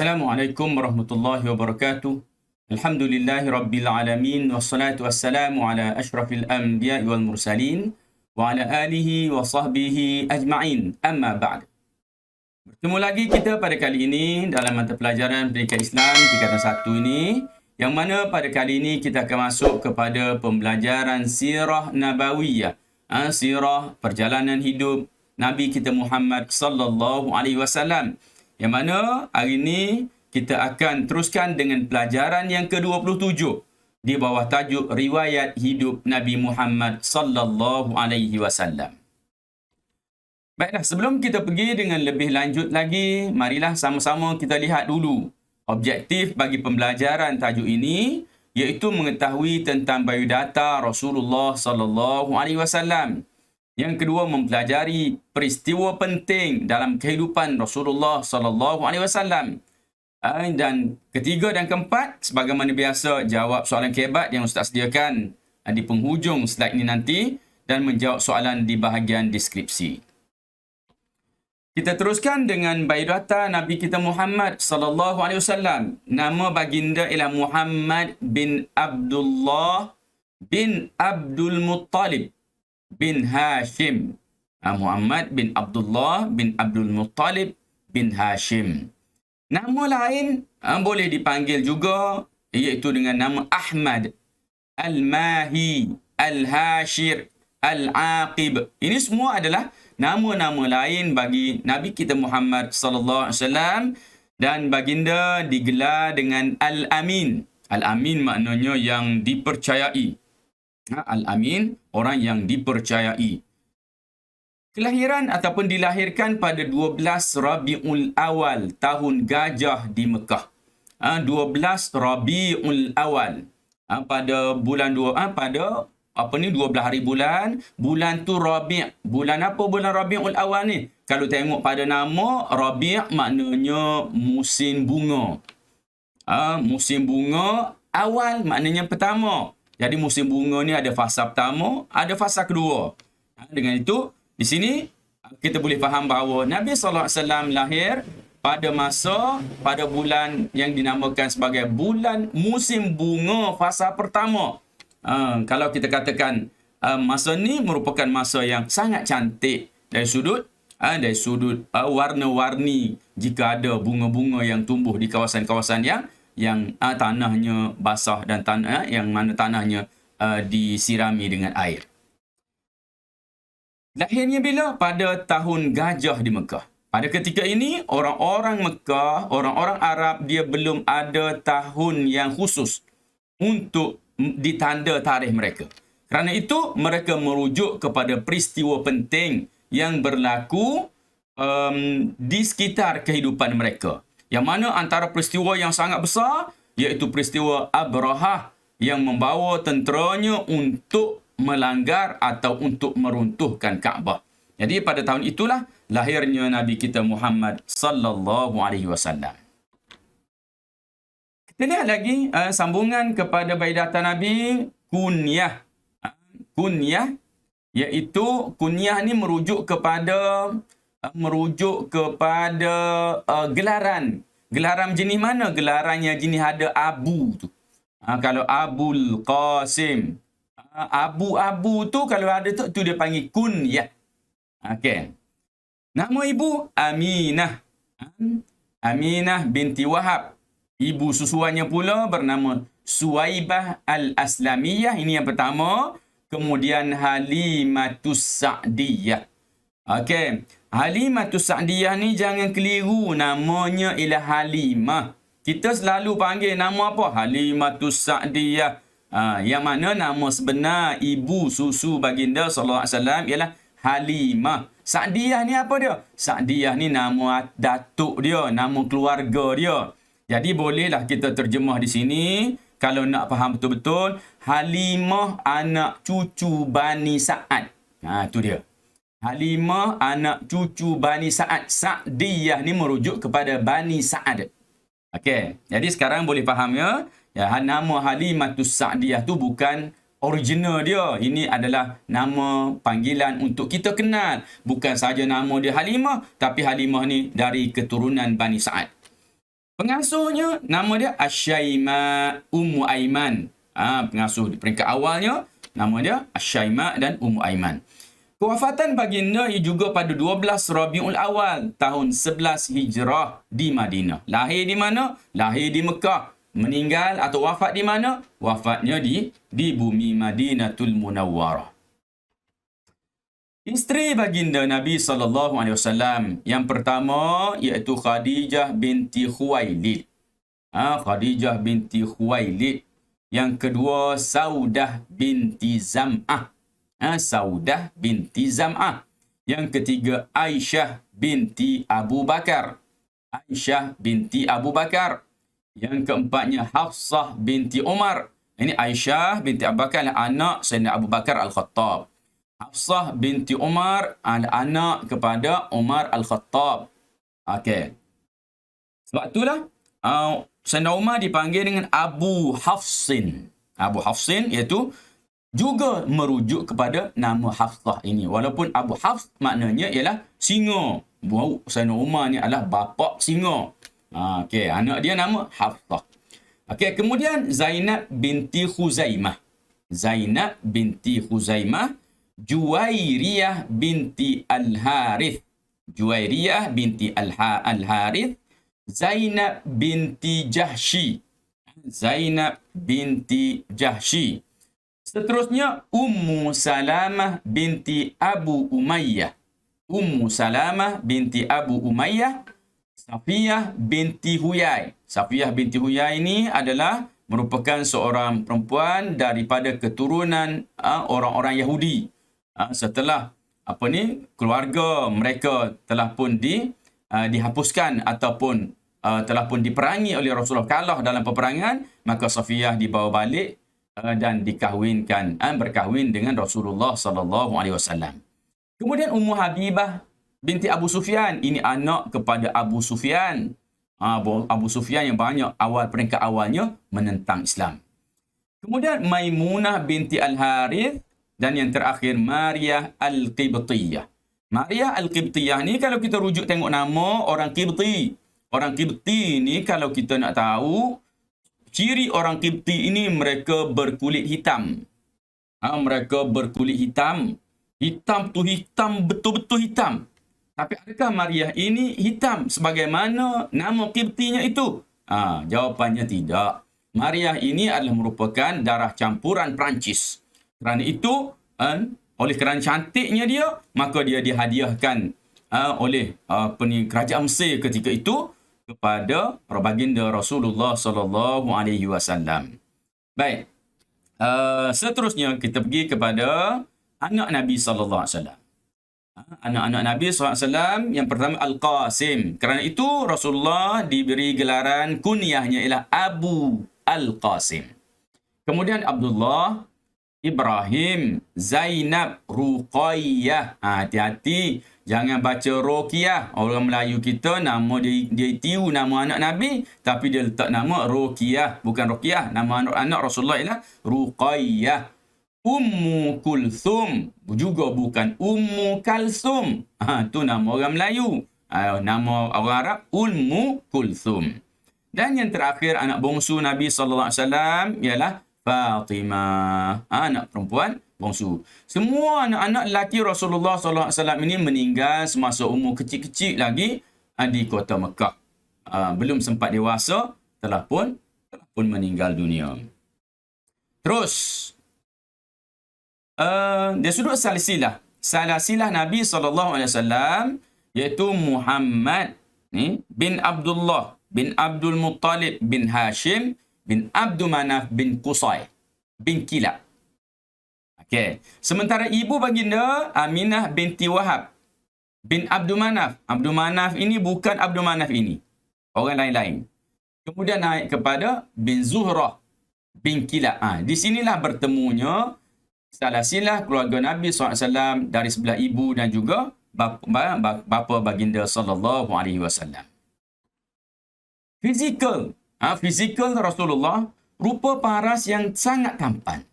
Assalamualaikum warahmatullahi wabarakatuh. Alhamdulillahi rabbil alamin wassalatu wassalamu ala asyrafil anbiya'i wal mursalin wa ala alihi wa sahbihi ajma'in. Amma ba'd. Bertemu lagi kita pada kali ini dalam mata pelajaran Pendidikan Islam tingkatan 1 ini, yang mana pada kali ini kita akan masuk kepada pembelajaran sirah nabawiyah. Sirah perjalanan hidup Nabi kita Muhammad sallallahu alaihi wasallam. Yang mana hari ini kita akan teruskan dengan pelajaran yang ke-27 di bawah tajuk riwayat hidup Nabi Muhammad sallallahu alaihi wasallam. Baiklah, sebelum kita pergi dengan lebih lanjut lagi, marilah sama-sama kita lihat dulu objektif bagi pembelajaran tajuk ini, iaitu mengetahui tentang biodata Rasulullah sallallahu alaihi wasallam. Yang kedua, mempelajari peristiwa penting dalam kehidupan Rasulullah sallallahu alaihi wasallam. Dan ketiga dan keempat, sebagaimana biasa, jawab soalan kebat yang Ustaz sediakan di penghujung slide ini nanti dan menjawab soalan di bahagian deskripsi. Kita teruskan dengan biodata Nabi kita Muhammad sallallahu alaihi wasallam. Nama baginda ialah Muhammad bin Abdullah bin Abdul Muttalib bin Hashim. Muhammad bin Abdullah bin Abdul Muttalib bin Hashim. Nama lain boleh dipanggil juga, iaitu dengan nama Ahmad, Al-Mahi, Al-Hashir, Al-Aqib. Ini semua adalah nama-nama lain bagi Nabi kita Muhammad sallallahu alaihi wasallam, dan baginda digelar dengan Al-Amin. Al-Amin maknanya yang dipercayai. Al-Amin, orang yang dipercayai. Kelahiran ataupun dilahirkan pada 12 Rabiul Awal, tahun gajah di Mekah. 12 Rabiul Awal. Pada bulan 12 hari bulan. Bulan tu Rabi'. Bulan apa bulan Rabiul Awal ni? Kalau tengok pada nama, Rabi' maknanya musim bunga. Musim bunga, awal maknanya pertama. Jadi musim bunga ni ada fasa pertama, ada fasa kedua. Dengan itu, di sini kita boleh faham bahawa Nabi sallallahu alaihi wasallam lahir pada bulan yang dinamakan sebagai bulan musim bunga fasa pertama. Kalau kita katakan masa ni merupakan masa yang sangat cantik dari sudut warna-warni, jika ada bunga-bunga yang tumbuh di kawasan-kawasan yang tanahnya basah dan yang mana tanahnya disirami dengan air. Lahirnya bila? Pada tahun gajah di Mekah. Pada ketika ini, orang-orang Mekah, orang-orang Arab, dia belum ada tahun yang khusus untuk ditanda tarikh mereka. Kerana itu, mereka merujuk kepada peristiwa penting yang berlaku di sekitar kehidupan mereka. Yang mana antara peristiwa yang sangat besar, iaitu peristiwa Abrahah yang membawa tenteranya untuk melanggar atau untuk meruntuhkan Kaabah. Jadi pada tahun itulah lahirnya Nabi kita Muhammad sallallahu alaihi wasallam. Kita lihat lagi sambungan kepada biodata Nabi, kunyah. Kunyah, iaitu kunyah ni merujuk kepada gelaran. Gelaran jenis mana? Gelaran yang jenis ada abu tu. Kalau Abul Qasim, abu-abu tu kalau ada tu dia panggil kunyah. Okey. Nama ibu Aminah. Aminah binti Wahab. Ibu susuannya pula bernama Suwaibah Al-Aslamiyah. Ini yang pertama. Kemudian Halimatus Sa'diyah. Okey. Halimatus Sa'diyah ni jangan keliru, namanya ialah Halimah. Kita selalu panggil nama apa? Halimatus Sa'diyah. Yang mana nama sebenar ibu susu baginda sallallahu alaihi wasallam ialah Halimah. Sa'diyah ni apa dia? Sa'diyah ni nama datuk dia, nama keluarga dia. Jadi bolehlah kita terjemah di sini kalau nak faham betul-betul, Halimah anak cucu Bani Sa'ad. Itu dia. Halimah anak cucu Bani Sa'ad. Sa'diyah ni merujuk kepada Bani Sa'ad. Okey, jadi sekarang boleh faham ya? Nama Halimatus Sa'diyah tu bukan original dia. Ini adalah nama panggilan untuk kita kenal. Bukan saja nama dia Halimah, tapi Halimah ni dari keturunan Bani Sa'ad. Pengasuhnya nama dia Asyaima Ummu Aiman. Pengasuh di peringkat awalnya nama dia Asyaima dan Ummu Aiman. Kewafatan baginda ia juga pada 12 Rabiul Awal tahun 11 Hijrah di Madinah. Lahir di mana? Lahir di Mekah. Meninggal atau wafat di mana? Wafatnya di bumi Madinatul Munawwarah. Isteri baginda Nabi SAW yang pertama iaitu Khadijah binti Khuwailid. Khadijah binti Khuwailid. Yang kedua Saudah binti Zam'ah. Saudah binti Zam'ah. Yang ketiga Aisyah binti Abu Bakar. Aisyah binti Abu Bakar. Yang keempatnya Hafsah binti Umar. Ini Aisyah binti Abu Bakar adalah anak Sayyidina Abu Bakar Al-Khattab. Hafsah binti Umar adalah anak kepada Umar Al-Khattab. Okey. Sebab itulah Sayyidina Umar dipanggil dengan Abu Hafsin. Abu Hafsin iaitu juga merujuk kepada nama Hafsah ini. Walaupun Abu Hafs maknanya ialah singa. Sayyidina Umar ni adalah bapa singa. Okey, anak dia nama Hafsah. Okey, kemudian Zainab binti Khuzaimah. Zainab binti Khuzaimah, Juwairiyah binti Al-Harith. Juwairiyah binti Al-Harith, Zainab binti Jahsy. Zainab binti Jahsy. Seterusnya Ummu Salamah binti Abu Umayyah. Ummu Salamah binti Abu Umayyah. Safiyah binti Huyai. Safiyah binti Huyai ini adalah merupakan seorang perempuan daripada keturunan orang-orang Yahudi. Setelah keluarga mereka telah pun dihapuskan ataupun telah pun diperangi oleh Rasulullah, kalah dalam peperangan, maka Safiyah dibawa balik dan berkahwin dengan Rasulullah sallallahu alaihi wasallam. Kemudian Ummu Habibah binti Abu Sufyan, ini anak kepada Abu Sufyan. Abu Sufyan yang banyak peringkat awalnya menentang Islam. Kemudian Maimunah binti Al-Harith dan yang terakhir Maria Al-Qibtiyah. Maria Al-Qibtiyah ni kalau kita rujuk tengok nama orang Qibti. Orang Qibti ni kalau kita nak tahu ciri orang Qibti ini, mereka berkulit hitam. Mereka berkulit hitam. Hitam tu hitam, betul-betul hitam. Tapi adakah Maria ini hitam sebagaimana nama Qibtinya itu? Jawapannya tidak. Maria ini adalah merupakan darah campuran Perancis. Kerana itu, oleh kerana cantiknya dia, maka dia dihadiahkan oleh kerajaan Mesir ketika itu kepada baginda Rasulullah sallallahu alaihi wasallam. Baik. Seterusnya kita pergi kepada anak Nabi sallallahu alaihi wasallam. Anak-anak Nabi SAW yang pertama Al-Qasim. Kerana itu Rasulullah diberi gelaran kunyahnya ialah Abu Al-Qasim. Kemudian Abdullah, Ibrahim, Zainab, Ruqayyah. Hati-hati, jangan baca Ruqayyah. Orang Melayu kita nama dia tiu nama anak Nabi, tapi dia letak nama Ruqayyah, bukan Ruqayyah. Nama anak Rasulullah ialah Ruqayyah. Ummu Kulthum juga bukan Ummu Kalsum. Itu nama orang Melayu. Nama orang Arab Ummu Kulthum. Dan yang terakhir anak bongsu Nabi sallallahu alaihi wasallam ialah Fatimah, anak perempuan bongsu. Semua anak-anak lelaki Rasulullah sallallahu alaihi wasallam ini meninggal semasa umur kecil-kecil lagi di kota Mekah. Belum sempat dewasa telah pun meninggal dunia. Terus dari sudut salasilah Nabi SAW iaitu Muhammad bin Abdullah bin Abdul Muttalib bin Hashim bin Abdul Manaf bin Qusay bin Kilab. Okey. Sementara ibu baginda Aminah binti Wahab bin Abdul Manaf. Abdul Manaf ini bukan Abdul Manaf ini. Orang lain-lain. Kemudian naik kepada bin Zuhrah bin Kilab. Di sinilah bertemunya salasilah keluarga Nabi SAW dari sebelah ibu dan juga bapa baginda sallallahu alaihi wasallam. Fizikal Rasulullah rupa paras yang sangat tampan.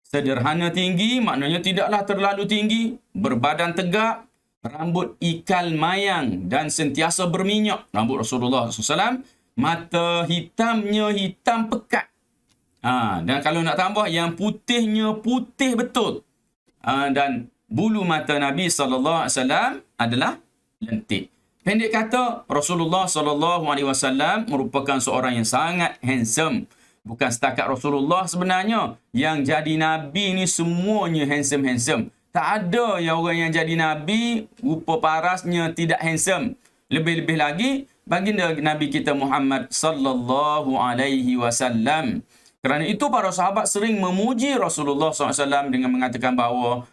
Sederhana tinggi maknanya tidaklah terlalu tinggi, berbadan tegak, rambut ikal mayang dan sentiasa berminyak. Rambut Rasulullah SAW mata hitamnya hitam pekat. Dan kalau nak tambah, yang putihnya putih betul. Dan bulu mata Nabi SAW adalah lentik. Pendek kata, Rasulullah SAW merupakan seorang yang sangat handsome. Bukan setakat Rasulullah sebenarnya. Yang jadi Nabi ni semuanya handsome-handsome. Tak ada yang orang yang jadi Nabi, rupa parasnya tidak handsome. Lebih-lebih lagi, baginda Nabi kita Muhammad SAW. Kerana itu para sahabat sering memuji Rasulullah SAW dengan mengatakan bahawa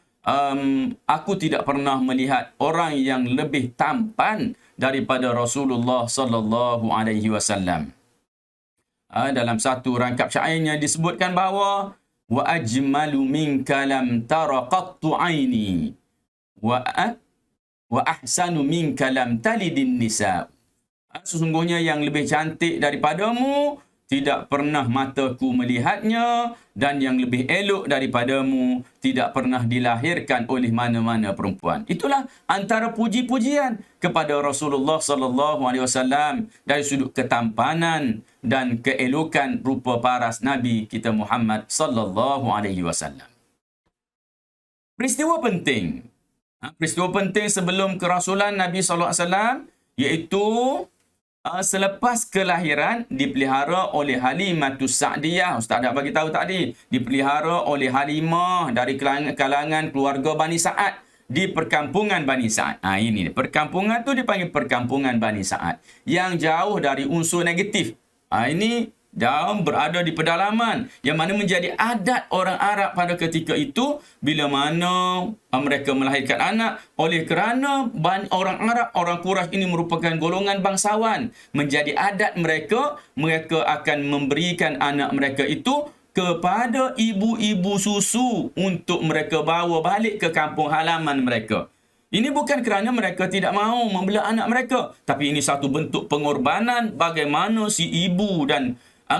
aku tidak pernah melihat orang yang lebih tampan daripada Rasulullah SAW. Dalam satu rangkap syairnya disebutkan bahawa wa ajmalu minka lam tara qattu aini wa ahsanu minka lam talidin nisa. Sesungguhnya yang lebih cantik daripadamu tidak pernah mataku melihatnya, dan yang lebih elok daripadamu tidak pernah dilahirkan oleh mana-mana perempuan. Itulah antara puji-pujian kepada Rasulullah SAW dari sudut ketampanan dan keelokan rupa paras Nabi kita Muhammad SAW. Peristiwa penting. Peristiwa penting sebelum kerasulan Nabi SAW iaitu selepas kelahiran dipelihara oleh Halimatus Sa'diyah. Ustaz dah bagi tahu tadi, dipelihara oleh Halimah dari kalangan keluarga Bani Sa'ad di perkampungan Bani Sa'ad. Ini perkampungan tu dipanggil perkampungan Bani Sa'ad yang jauh dari unsur negatif. Ini jauh berada di pedalaman, yang mana menjadi adat orang Arab pada ketika itu bila mana mereka melahirkan anak. Oleh kerana orang Arab, orang Quraisy ini merupakan golongan bangsawan, menjadi adat mereka akan memberikan anak mereka itu kepada ibu-ibu susu untuk mereka bawa balik ke kampung halaman mereka. Ini bukan kerana mereka tidak mahu membela anak mereka, tapi ini satu bentuk pengorbanan bagaimana si ibu dan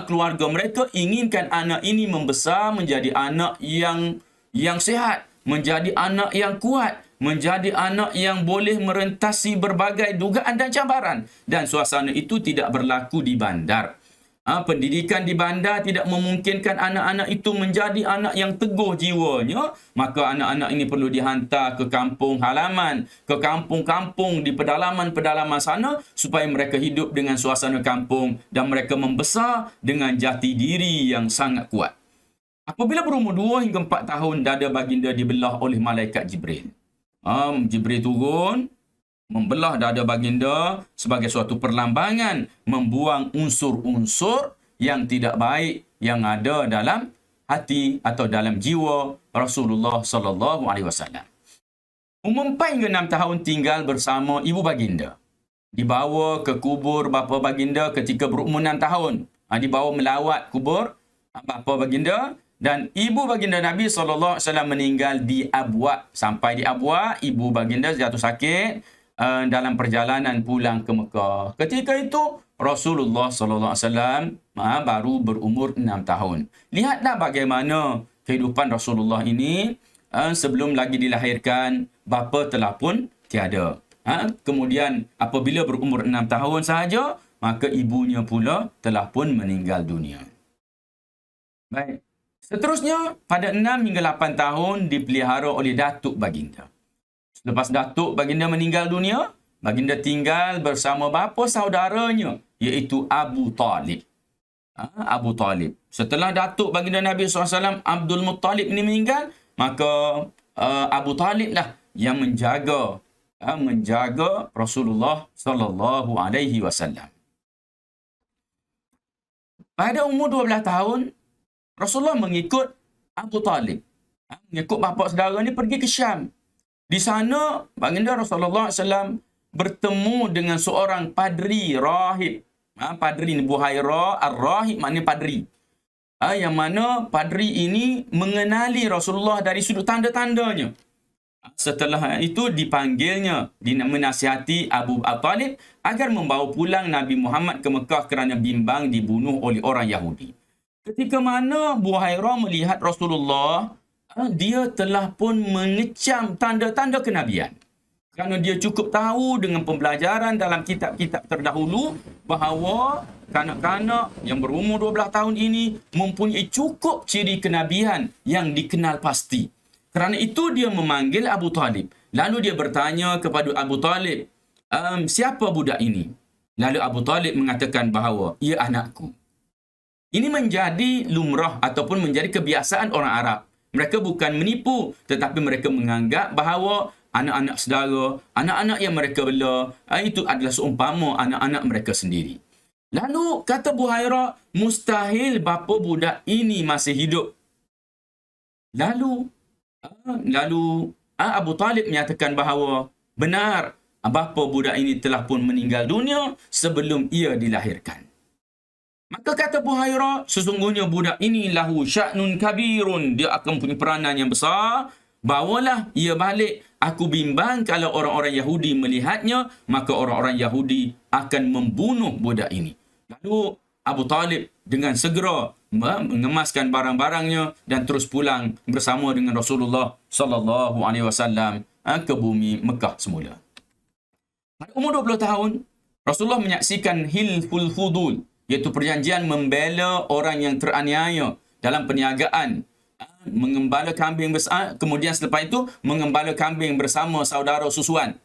keluarga mereka inginkan anak ini membesar menjadi anak yang sihat, menjadi anak yang kuat, menjadi anak yang boleh merentasi berbagai dugaan dan cabaran. Dan suasana itu tidak berlaku di bandar. Pendidikan di bandar tidak memungkinkan anak-anak itu menjadi anak yang teguh jiwanya. Maka anak-anak ini perlu dihantar ke kampung halaman, ke kampung-kampung di pedalaman-pedalaman sana, supaya mereka hidup dengan suasana kampung dan mereka membesar dengan jati diri yang sangat kuat. Apabila berumur 2 hingga 4 tahun, dada baginda dibelah oleh malaikat Jibril. Jibril turun, membelah dada baginda sebagai suatu perlambangan membuang unsur-unsur yang tidak baik yang ada dalam hati atau dalam jiwa Rasulullah SAW. Umur 4 hingga 6 tahun tinggal bersama ibu baginda. Dibawa ke kubur bapa baginda ketika berumur 6 tahun. Dibawa melawat kubur bapa baginda, dan ibu baginda Nabi SAW meninggal di Abwa. Sampai di Abwa, ibu baginda jatuh sakit dalam perjalanan pulang ke Mekah. Ketika itu Rasulullah SAW baru berumur 6 tahun. Lihatlah bagaimana kehidupan Rasulullah ini sebelum lagi dilahirkan, bapa telah pun tiada. Kemudian apabila berumur 6 tahun sahaja, maka ibunya pula telah pun meninggal dunia. Baik. Seterusnya, pada 6 hingga 8 tahun dipelihara oleh datuk baginda. Lepas datuk baginda meninggal dunia, baginda tinggal bersama bapa saudaranya, iaitu Abu Talib. Abu Talib. Setelah datuk baginda Nabi SAW, Abdul Muttalib ini meninggal, maka Abu Talib lah yang menjaga Rasulullah SAW. Pada umur 12 tahun, Rasulullah mengikut Abu Talib, mengikut bapa saudara ni pergi ke Syam. Di sana, baginda Rasulullah SAW bertemu dengan seorang padri rahib. Padri ni Buhaira ar-Rahib, maknanya padri. Yang mana padri ini mengenali Rasulullah dari sudut tanda-tandanya. Setelah itu dipanggilnya, menasihati Abu Talib agar membawa pulang Nabi Muhammad ke Mekah kerana bimbang dibunuh oleh orang Yahudi. Ketika mana Buhaira melihat Rasulullah, dia telah pun mengecam tanda-tanda kenabian. Kerana dia cukup tahu dengan pembelajaran dalam kitab-kitab terdahulu bahawa kanak-kanak yang berumur 12 tahun ini mempunyai cukup ciri kenabian yang dikenal pasti. Kerana itu dia memanggil Abu Talib. Lalu dia bertanya kepada Abu Talib, siapa budak ini? Lalu Abu Talib mengatakan bahawa ia anakku. Ini menjadi lumrah ataupun menjadi kebiasaan orang Arab. Mereka bukan menipu, tetapi mereka menganggap bahawa anak-anak saudara, anak-anak yang mereka bela, itu adalah seumpama anak-anak mereka sendiri. Lalu kata Buhairah, mustahil bapa budak ini masih hidup. Lalu Abu Talib menyatakan bahawa benar, bapa budak ini telah pun meninggal dunia sebelum ia dilahirkan. Maka kata Buhairah, sesungguhnya budak ini lahu sya'nun kabirun. Dia akan punya peranan yang besar. Bawalah ia balik. Aku bimbang kalau orang-orang Yahudi melihatnya, maka orang-orang Yahudi akan membunuh budak ini. Lalu Abu Talib dengan segera mengemaskan barang-barangnya dan terus pulang bersama dengan Rasulullah sallallahu alaihi wasallam ke bumi Mekah semula. Pada umur 20 tahun, Rasulullah menyaksikan Hilful Fudul, iaitu perjanjian membela orang yang teraniaya dalam perniagaan, mengembala kambing besar, kemudian selepas itu mengembala kambing bersama saudara susuan.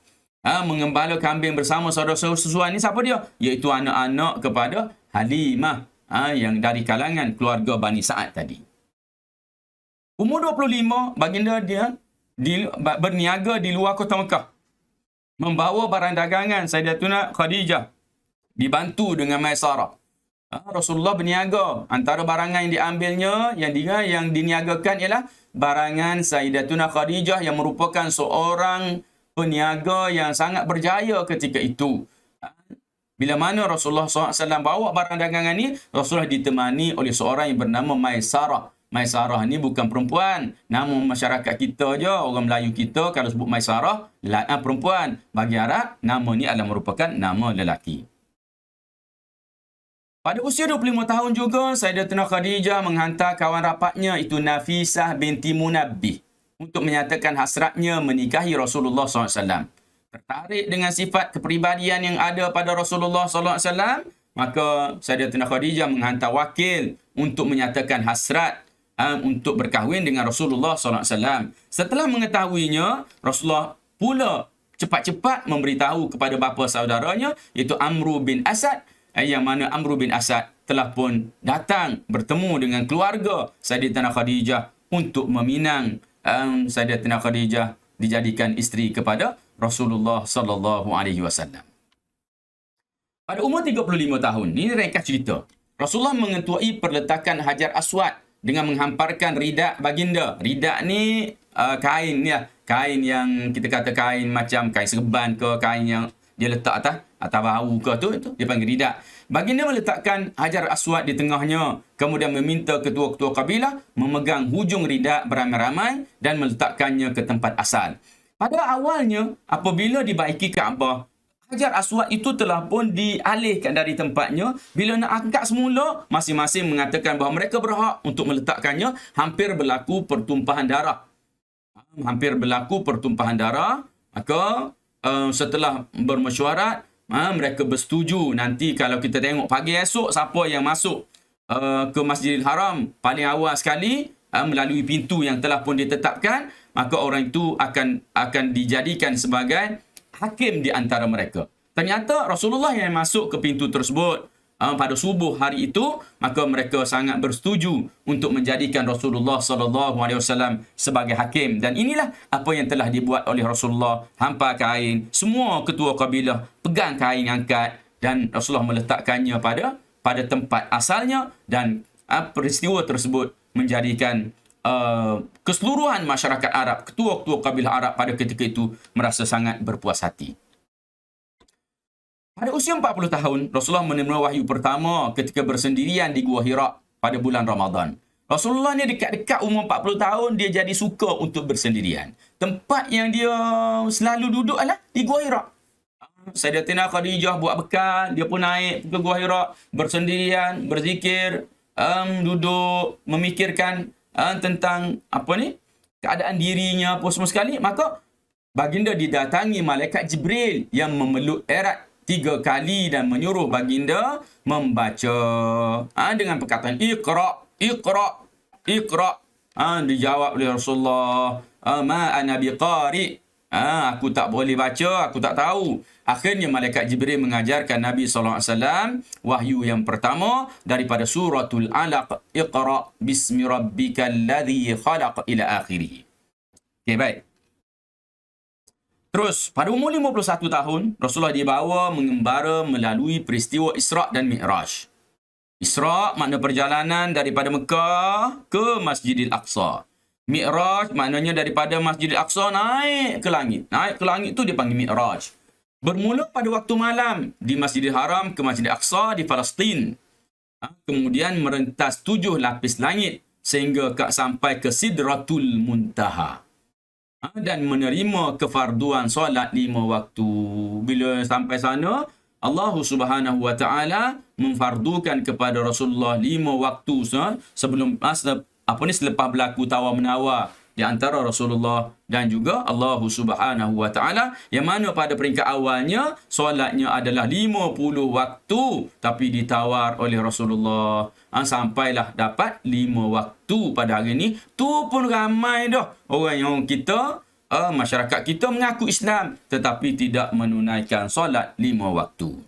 Mengembala kambing bersama saudara susuan ni siapa dia? Iaitu anak-anak kepada Halimah, yang dari kalangan keluarga Bani Sa'ad tadi. Umur 25, baginda dia berniaga di luar kota Mekah, membawa barang dagangan Sayyidatuna Khadijah, dibantu dengan Maisarah. Rasulullah berniaga. Antara barangan yang diambilnya, yang diniagakan ialah barangan Sayyidatuna Khadijah yang merupakan seorang peniaga yang sangat berjaya ketika itu. Bila mana Rasulullah SAW bawa barang dagangan ni, Rasulullah ditemani oleh seorang yang bernama Maisarah. Maisarah ni bukan perempuan. Nama masyarakat kita je, orang Melayu kita kalau sebut Maisarah, perempuan. Bagi Arab, nama ni adalah merupakan nama lelaki. Pada usia 25 tahun juga, Sayyidatuna Khadijah menghantar kawan rapatnya, itu Nafisah binti Munabbih, untuk menyatakan hasratnya menikahi Rasulullah SAW. Tertarik dengan sifat kepribadian yang ada pada Rasulullah SAW, maka Sayyidatuna Khadijah menghantar wakil untuk menyatakan hasrat untuk berkahwin dengan Rasulullah SAW. Setelah mengetahuinya, Rasulullah pula cepat-cepat memberitahu kepada bapa saudaranya, iaitu Amru bin Asad, yang mana Amru bin Asad telah pun datang bertemu dengan keluarga Sayyidatuna Khadijah untuk meminang Sayyidatuna Khadijah dijadikan isteri kepada Rasulullah sallallahu alaihi wasallam. Pada umur 35 tahun, ini ringkas cerita, Rasulullah mengetuai perletakan Hajar Aswad dengan menghamparkan ridak baginda. Ridak ni kain ya, kain yang kita kata kain macam kain serban ke, kain yang dia letak atas bahu ke, tu dia panggil ridak. Baginda meletakkan Hajar Aswad di tengahnya, kemudian meminta ketua-ketua kabilah memegang hujung ridak beramai-ramai dan meletakkannya ke tempat asal. Pada awalnya, apabila dibaiki Kaabah, Hajar Aswad itu telah pun dialihkan dari tempatnya. Bila nak angkat semula, masing-masing mengatakan bahawa mereka berhak untuk meletakkannya. Hampir berlaku pertumpahan darah. Maka setelah bermesyuarat, mereka bersetuju nanti kalau kita tengok pagi esok, siapa yang masuk ke Masjidil Haram paling awal sekali melalui pintu yang telah pun ditetapkan, maka orang itu akan dijadikan sebagai hakim di antara mereka. Ternyata Rasulullah yang masuk ke pintu tersebut pada subuh hari itu, maka mereka sangat bersetuju untuk menjadikan Rasulullah SAW sebagai hakim. Dan inilah apa yang telah dibuat oleh Rasulullah. Hampar kain, semua ketua kabilah pegang kain angkat, dan Rasulullah meletakkannya pada tempat asalnya, dan peristiwa tersebut menjadikan keseluruhan masyarakat Arab, ketua-ketua kabilah Arab pada ketika itu merasa sangat berpuas hati. Pada usia 40 tahun, Rasulullah menerima wahyu pertama ketika bersendirian di Gua Hira pada bulan Ramadan. Rasulullah ni dekat-dekat umur 40 tahun, dia jadi suka untuk bersendirian. Tempat yang dia selalu duduk adalah di Gua Hira. Sayyidatina Khadijah buat bekal, dia pun naik ke Gua Hira, bersendirian, berzikir, duduk, memikirkan tentang keadaan dirinya apa semua sekali. Maka baginda didatangi malaikat Jibril yang memeluk erat 3 kali dan menyuruh baginda membaca. Dengan perkataan Iqra, Iqra, Iqra. Dijawab oleh Rasulullah, ma ana biqari. Aku tak boleh baca, aku tak tahu. Akhirnya malaikat Jibril mengajarkan Nabi SAW wahyu yang pertama daripada suratul Alaq, Iqra bismi rabbikal ladzi khalaq ila akhirih. Okey, baik. Terus, pada umur 51 tahun, Rasulullah dibawa mengembara melalui peristiwa Isra' dan Mi'raj. Isra' makna perjalanan daripada Mekah ke Masjidil Aqsa. Mi'raj maknanya daripada Masjidil Aqsa naik ke langit. Naik ke langit tu dipanggil Mi'raj. Bermula pada waktu malam di Masjidil Haram ke Masjidil Aqsa di Palestin. Kemudian merentas 7 lapis langit sehingga sampai ke Sidratul Muntaha. Dan menerima kefarduan solat 5 waktu. Bila sampai sana, Allah Subhanahu wa taala memfardukan kepada Rasulullah 5 waktu sebelum selepas berlaku tawar-menawar di antara Rasulullah dan juga Allah Subhanahu wa taala, yang mana pada peringkat awalnya solatnya adalah 50 waktu tapi ditawar oleh Rasulullah sampailah dapat 5 waktu pada hari ini. Tu pun ramai dah orang yang kita masyarakat kita mengaku Islam tetapi tidak menunaikan solat 5 waktu.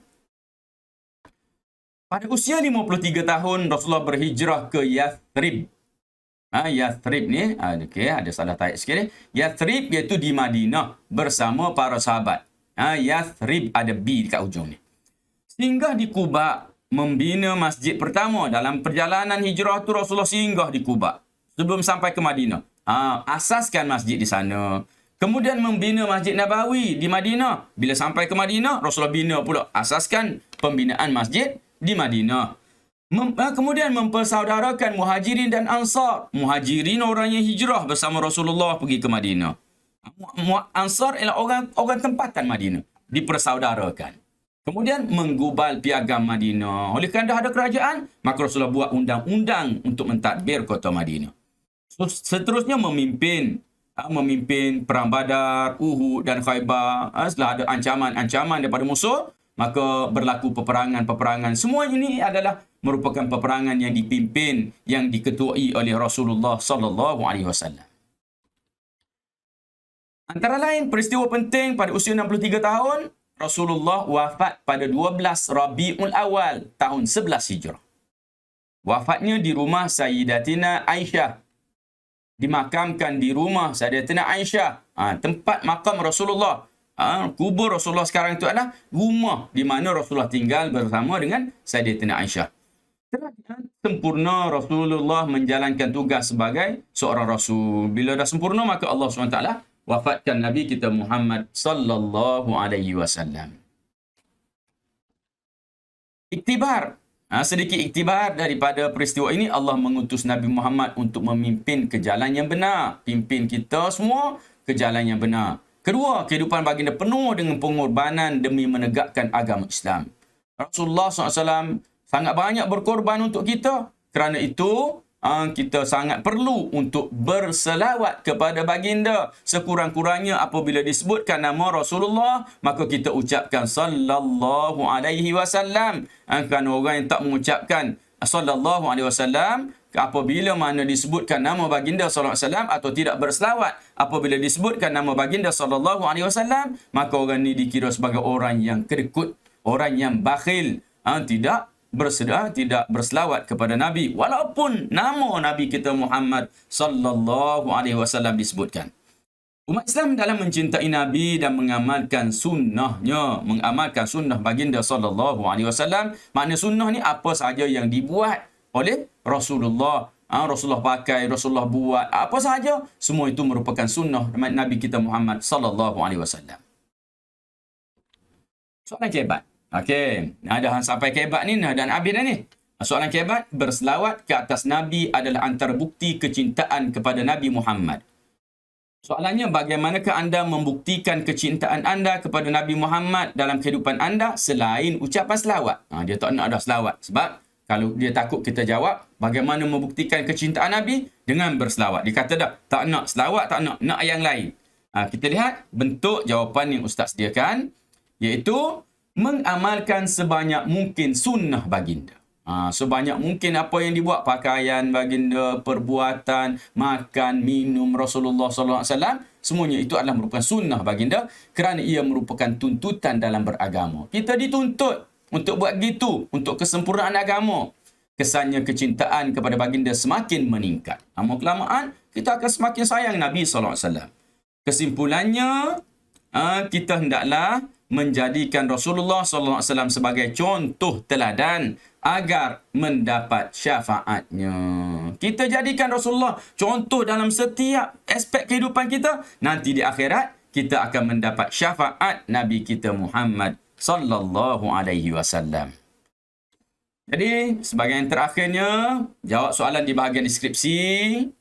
Pada usia 53 tahun Rasulullah berhijrah ke Yathrib. Yathrib ni, ada salah taik sikit ni. Yathrib iaitu di Madinah bersama para sahabat. Yathrib ada B dekat ujung ni. Singgah di Quba, membina masjid pertama. Dalam perjalanan hijrah tu Rasulullah singgah di Quba sebelum sampai ke Madinah. Asaskan masjid di sana. Kemudian membina Masjid Nabawi di Madinah. Bila sampai ke Madinah, Rasulullah bina pula. Asaskan pembinaan masjid di Madinah. Kemudian mempersaudarakan Muhajirin dan Ansar. Muhajirin orang yang hijrah bersama Rasulullah pergi ke Madinah. Ansar ialah orang tempatan Madinah. Dipersaudarakan. Kemudian menggubal piagam Madinah. Oleh kerana ada kerajaan, maka Rasulullah buat undang-undang untuk mentadbir kota Madinah. Seterusnya memimpin Perang Badar, Uhud dan Khaybar. Setelah ada ancaman daripada musuh, maka berlaku peperangan. Semua ini adalah merupakan peperangan yang dipimpin, yang diketuai oleh Rasulullah sallallahu alaihi wasallam. Antara lain peristiwa penting pada usia 63 tahun, Rasulullah wafat pada 12 Rabiul Awal tahun 11 Hijrah. Wafatnya di rumah Sayyidatina Aisyah. Dimakamkan di rumah Sayyidatina Aisyah, tempat makam Rasulullah. Kubur Rasulullah sekarang itu adalah rumah di mana Rasulullah tinggal bersama dengan Sayyidatina Aisyah. Sempurna Rasulullah menjalankan tugas sebagai seorang Rasul. Bila dah sempurna, maka Allah SWT wafatkan Nabi kita Muhammad sallallahu alaihi wasallam. Iktibar. Sedikit iktibar daripada peristiwa ini, Allah mengutus Nabi Muhammad untuk memimpin ke jalan yang benar. Pimpin kita semua ke jalan yang benar. Kedua, kehidupan baginda penuh dengan pengorbanan demi menegakkan agama Islam. Rasulullah SAW sangat banyak berkorban untuk kita. Kerana itu, kita sangat perlu untuk berselawat kepada baginda. Sekurang-kurangnya apabila disebutkan nama Rasulullah, maka kita ucapkan sallallahu alaihi wasallam. Kerana orang yang tak mengucapkan sallallahu alaihi wasallam, apabila mana disebutkan nama baginda sallallahu alaihi wasallam, atau tidak berselawat apabila disebutkan nama baginda sallallahu alaihi wasallam, maka orang ni dikira sebagai orang yang kedekut, orang yang bakhil, tidak berselawat kepada Nabi walaupun nama Nabi kita Muhammad sallallahu alaihi wasallam disebutkan. Umat Islam dalam mencintai Nabi dan mengamalkan sunnahnya, mengamalkan sunnah baginda sallallahu alaihi wasallam. Makna sunnah ni apa sahaja yang dibuat oleh Rasulullah. Rasulullah pakai, Rasulullah buat, apa sahaja, semua itu merupakan sunnah Nabi kita Muhammad sallallahu alaihi wasallam. Soalan kebat. Okey, dah sampai kebat ni dan habis dah ni. Soalan kebat, berselawat ke atas Nabi adalah antara bukti kecintaan kepada Nabi Muhammad. Soalannya, bagaimanakah anda membuktikan kecintaan anda kepada Nabi Muhammad dalam kehidupan anda selain ucapan selawat? Dia tak nak ada selawat. Sebab kalau dia takut kita jawab, bagaimana membuktikan kecintaan Nabi? Dengan berselawat. Dia kata dah, tak nak selawat, tak nak yang lain. Kita lihat bentuk jawapan yang Ustaz sediakan, iaitu mengamalkan sebanyak mungkin sunnah baginda. Sebanyak mungkin apa yang dibuat, pakaian baginda, perbuatan, makan, minum Rasulullah SAW, semuanya itu adalah merupakan sunnah baginda kerana ia merupakan tuntutan dalam beragama. Kita dituntut untuk buat gitu, untuk kesempurnaan agama. Kesannya kecintaan kepada baginda semakin meningkat. Lama-kelamaan, kita akan semakin sayang Nabi SAW. Kesimpulannya, kita hendaklah menjadikan Rasulullah SAW sebagai contoh teladan agar mendapat syafaatnya. Kita jadikan Rasulullah contoh dalam setiap aspek kehidupan kita. Nanti di akhirat, kita akan mendapat syafaat Nabi kita Muhammad sallallahu alaihi wasallam. Jadi, sebagai yang terakhirnya, jawab soalan di bahagian deskripsi.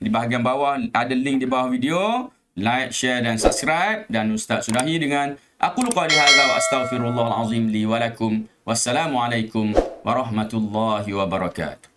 Di bahagian bawah ada link di bawah video. Like, share dan subscribe. Dan Ustaz sudahi dengan aku qali hadza wa astaghfirullahal azim li wa lakum. Wassalamualaikum warahmatullahi wabarakatuh.